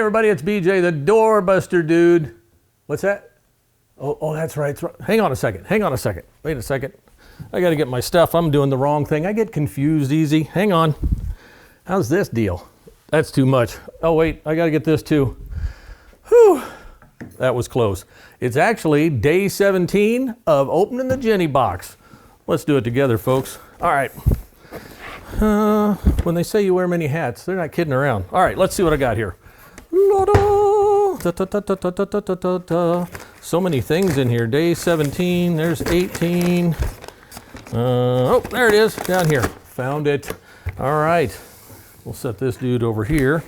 everybody, it's BJ, the doorbuster dude. What's that? Oh, that's right. Hang on a second. Wait a second. I got to get my stuff. I'm doing the wrong thing. I get confused easy. Hang on. How's this deal? That's too much. Oh, wait, I got to get this too. Whew. That was close. It's actually day 17 of opening the Jenny box. Let's do it together, folks. All right. When they say you wear many hats, they're not kidding around. All right, let's see what I got here. So many things in here. Day 17, there's 18. Oh, there it is, down here. Found it. All right, we'll set this dude over here.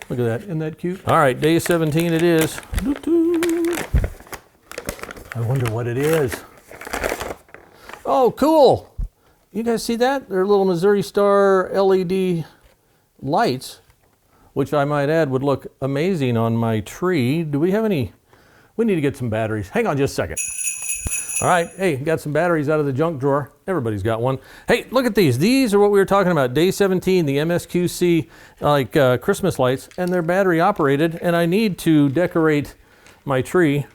Look at that, isn't that cute? All right, day 17 it is. I wonder what it is. Oh, cool. You guys see that? They're little Missouri Star LED lights, which I might add would look amazing on my tree. Do we have any? We need to get some batteries. Hang on just a second. All right, hey, got some batteries out of the junk drawer. Everybody's got one. Hey, look at these. These are what we were talking about. Day 17, the MSQC Christmas lights, and they're battery operated, and I need to decorate my tree.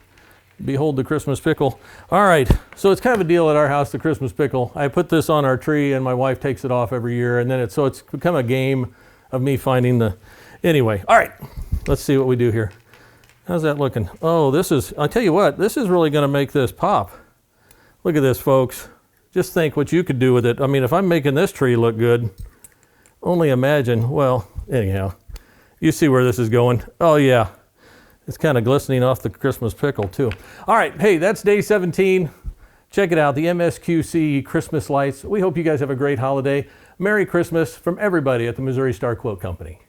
Behold the Christmas pickle. All right, so it's kind of a deal at our house, the Christmas pickle. I put this on our tree, and my wife takes it off every year, and then it's become a game of me finding the... Anyway, all right, let's see what we do here. How's that looking? Oh, I'll tell you what, this is really gonna make this pop. Look at this, folks. Just think what you could do with it. I mean, if I'm making this tree look good, only imagine, well, anyhow, you see where this is going. Oh yeah, it's kind of glistening off the Christmas pickle too. All right, hey, that's day 17. Check it out, the MSQC Christmas lights. We hope you guys have a great holiday. Merry Christmas from everybody at the Missouri Star Quilt Company.